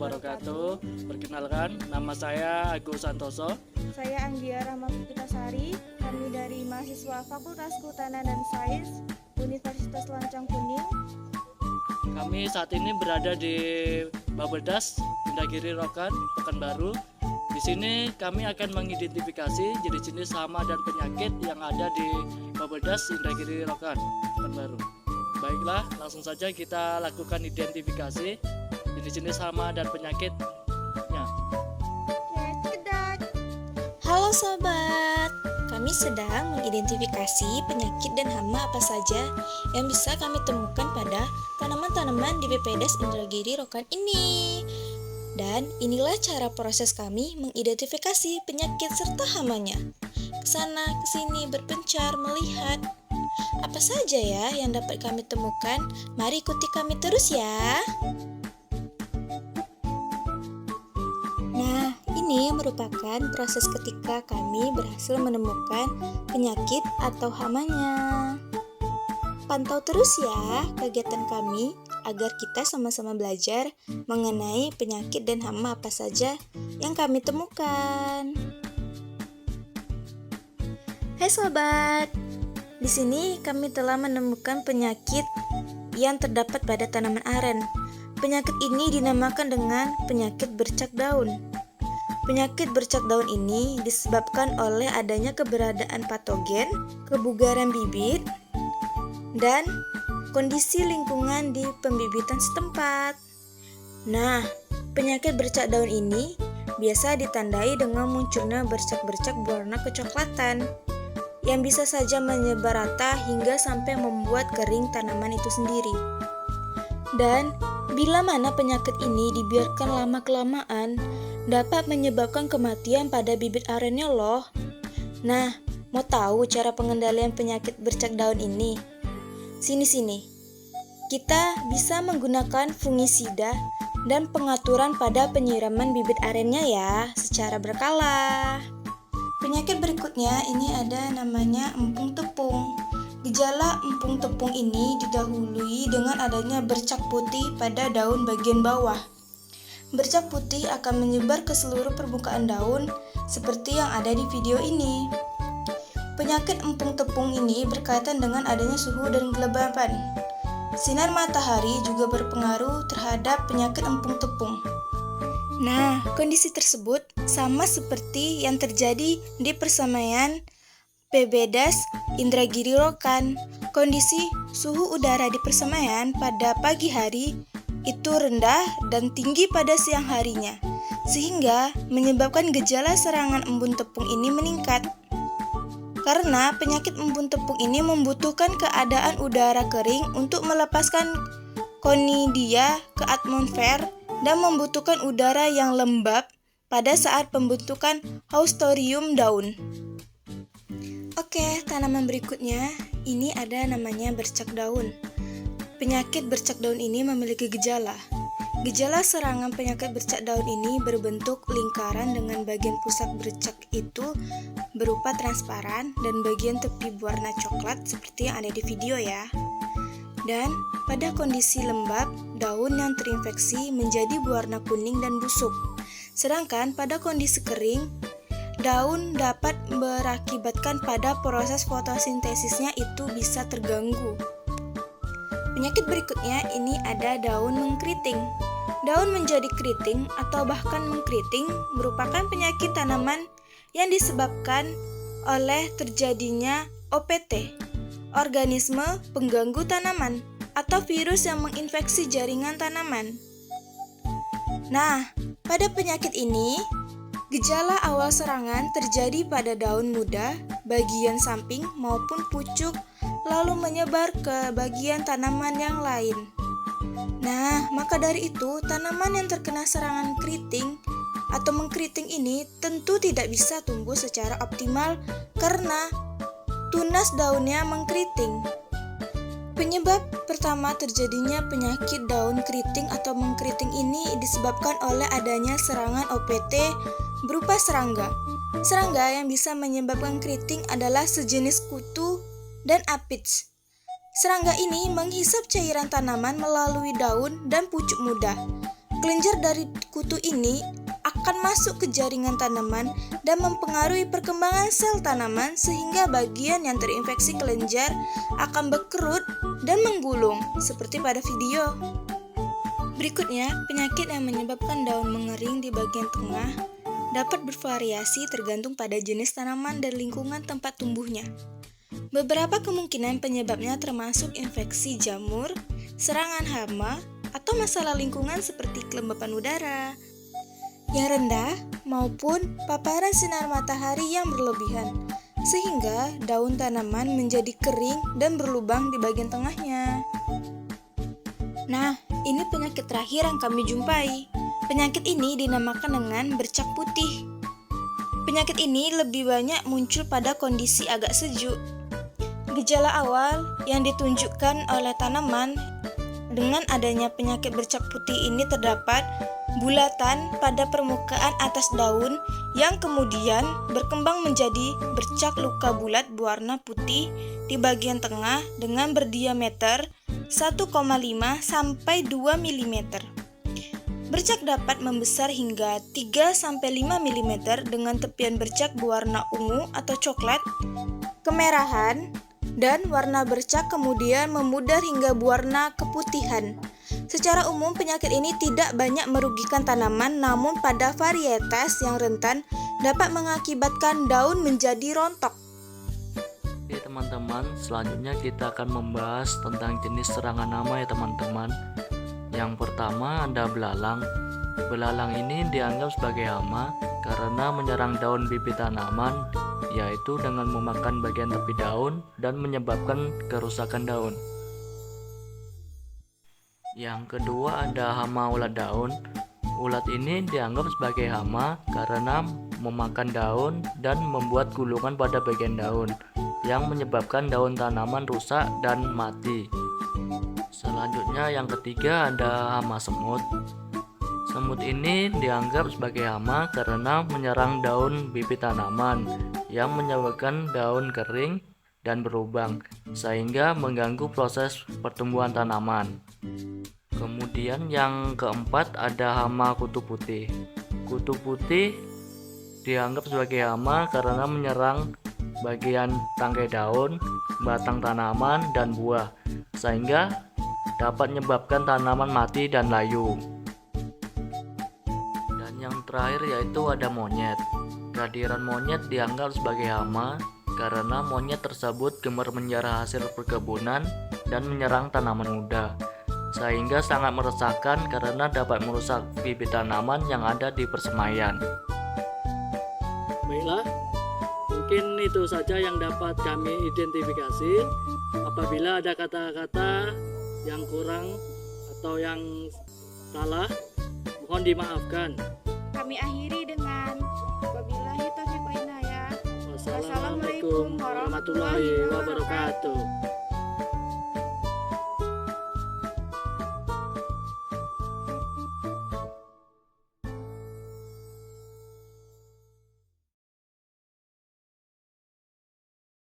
wabarakatuh. Perkenalkan, nama saya Agus Santoso. Saya Anggia Rahmaputasari. Kami dari mahasiswa Fakultas Kehutanan dan Sains Universitas Lancang Kuning. Kami saat ini berada di Babeldas, Indragiri Rokan, Pekanbaru. Di sini kami akan mengidentifikasi jenis-jenis hama dan penyakit yang ada di Babeldas, Indragiri Rokan, Pekanbaru. Baiklah, langsung saja kita lakukan identifikasi jenis-jenis hama dan penyakitnya. Oke, cedak. Halo sobat, kami sedang mengidentifikasi penyakit dan hama apa saja yang bisa kami temukan pada tanaman-tanaman di BPDS Indragiri Rokan ini. Dan inilah cara proses kami mengidentifikasi penyakit serta hamanya. Kesana kesini berpencar melihat apa saja ya yang dapat kami temukan. Mari ikuti kami terus ya. Nah, ini merupakan proses ketika kami berhasil menemukan penyakit atau hamanya. Pantau terus ya kegiatan kami agar kita sama-sama belajar mengenai penyakit dan hama apa saja yang kami temukan. Hai sobat, di sini kami telah menemukan penyakit yang terdapat pada tanaman aren. Penyakit ini dinamakan dengan penyakit bercak daun. Penyakit bercak daun ini disebabkan oleh adanya keberadaan patogen, kebugaran bibit, dan kondisi lingkungan di pembibitan setempat. Nah, penyakit bercak daun ini biasa ditandai dengan munculnya bercak-bercak berwarna kecoklatan yang bisa saja menyebar rata hingga sampai membuat kering tanaman itu sendiri. Dan bila mana penyakit ini dibiarkan lama-kelamaan, dapat menyebabkan kematian pada bibit arennya loh. Nah, mau tahu cara pengendalian penyakit bercak daun ini? Sini-sini. Kita bisa menggunakan fungisida dan pengaturan pada penyiraman bibit arennya ya, secara berkala. Penyakit berikutnya ini ada namanya empung tepung. Gejala empung tepung ini didahului dengan adanya bercak putih pada daun bagian bawah. Bercak putih akan menyebar ke seluruh permukaan daun seperti yang ada di video ini. Penyakit empung tepung ini berkaitan dengan adanya suhu dan kelembapan. Sinar matahari juga berpengaruh terhadap penyakit empung tepung. Nah, kondisi tersebut sama seperti yang terjadi di persamaian BPDS Indragiri Rokan. Kondisi suhu udara di persamaian pada pagi hari itu rendah dan tinggi pada siang harinya, sehingga menyebabkan gejala serangan embun tepung ini meningkat. Karena penyakit embun tepung ini membutuhkan keadaan udara kering untuk melepaskan konidia ke atmosfer dan membutuhkan udara yang lembab pada saat pembentukan haustorium daun. Oke, tanaman berikutnya ini ada namanya bercak daun. Penyakit bercak daun ini memiliki gejala. Gejala serangan penyakit bercak daun ini berbentuk lingkaran dengan bagian pusat bercak itu berupa transparan dan bagian tepi berwarna coklat seperti yang ada di video ya. Dan pada kondisi lembab, daun yang terinfeksi menjadi berwarna kuning dan busuk. Sedangkan pada kondisi kering, daun dapat berakibatkan pada proses fotosintesisnya itu bisa terganggu. Penyakit berikutnya ini ada daun mengkeriting. Daun menjadi keriting atau bahkan mengkeriting merupakan penyakit tanaman yang disebabkan oleh terjadinya OPT, organisme pengganggu tanaman, atau virus yang menginfeksi jaringan tanaman. Nah, pada penyakit ini, gejala awal serangan terjadi pada daun muda, bagian samping maupun pucuk, lalu menyebar ke bagian tanaman yang lain. Nah, maka dari itu, tanaman yang terkena serangan keriting atau mengkeriting ini tentu tidak bisa tumbuh secara optimal karena tunas daunnya mengkeriting. Penyebab pertama terjadinya penyakit daun keriting atau mengkeriting ini disebabkan oleh adanya serangan OPT berupa serangga. Serangga yang bisa menyebabkan keriting adalah sejenis kutu dan aphids. Serangga ini menghisap cairan tanaman melalui daun dan pucuk muda. Kelenjar dari kutu ini akan masuk ke jaringan tanaman dan mempengaruhi perkembangan sel tanaman sehingga bagian yang terinfeksi kelenjar akan berkerut dan menggulung seperti pada video. Berikutnya, penyakit yang menyebabkan daun mengering di bagian tengah dapat bervariasi tergantung pada jenis tanaman dan lingkungan tempat tumbuhnya. Beberapa kemungkinan penyebabnya termasuk infeksi jamur, serangan hama, atau masalah lingkungan seperti kelembapan udara yang rendah maupun paparan sinar matahari yang berlebihan, sehingga daun tanaman menjadi kering dan berlubang di bagian tengahnya. Nah, ini penyakit terakhir yang kami jumpai. Penyakit ini dinamakan dengan bercak putih. Penyakit ini lebih banyak muncul pada kondisi agak sejuk. Gejala awal yang ditunjukkan oleh tanaman dengan adanya penyakit bercak putih ini terdapat bulatan pada permukaan atas daun yang kemudian berkembang menjadi bercak luka bulat berwarna putih di bagian tengah dengan berdiameter 1,5 sampai 2 mm. Bercak dapat membesar hingga 3 sampai 5 mm dengan tepian bercak berwarna ungu atau coklat, kemerahan, dan warna bercak kemudian memudar hingga berwarna keputihan. Secara umum penyakit ini tidak banyak merugikan tanaman, namun pada varietas yang rentan dapat mengakibatkan daun menjadi rontok. Oke teman-teman, selanjutnya kita akan membahas tentang jenis serangan hama ya teman-teman. Yang pertama ada belalang. Belalang ini dianggap sebagai hama karena menyerang daun bibit tanaman, yaitu dengan memakan bagian tepi daun dan menyebabkan kerusakan daun. Yang kedua ada hama ulat daun. Ulat ini dianggap sebagai hama karena memakan daun dan membuat gulungan pada bagian daun yang menyebabkan daun tanaman rusak dan mati. Selanjutnya yang ketiga ada hama semut. Semut ini dianggap sebagai hama karena menyerang daun bibit tanaman yang menyebabkan daun kering dan berlubang sehingga mengganggu proses pertumbuhan tanaman. Kemudian yang keempat ada hama kutu putih. Kutu putih dianggap sebagai hama karena menyerang bagian tangkai daun, batang tanaman, dan buah sehingga dapat menyebabkan tanaman mati dan layu. Dan yang terakhir yaitu ada monyet. Kehadiran monyet dianggap sebagai hama karena monyet tersebut gemar menjarah hasil perkebunan dan menyerang tanaman muda, sehingga sangat meresahkan karena dapat merusak bibit tanaman yang ada di persemaian. Baiklah, mungkin itu saja yang dapat kami identifikasi. Apabila ada kata-kata yang kurang atau yang salah, mohon dimaafkan. Kami akhiri dengan wabillahi taufiq wal hidayah. Wassalamualaikum warahmatullahi wabarakatuh.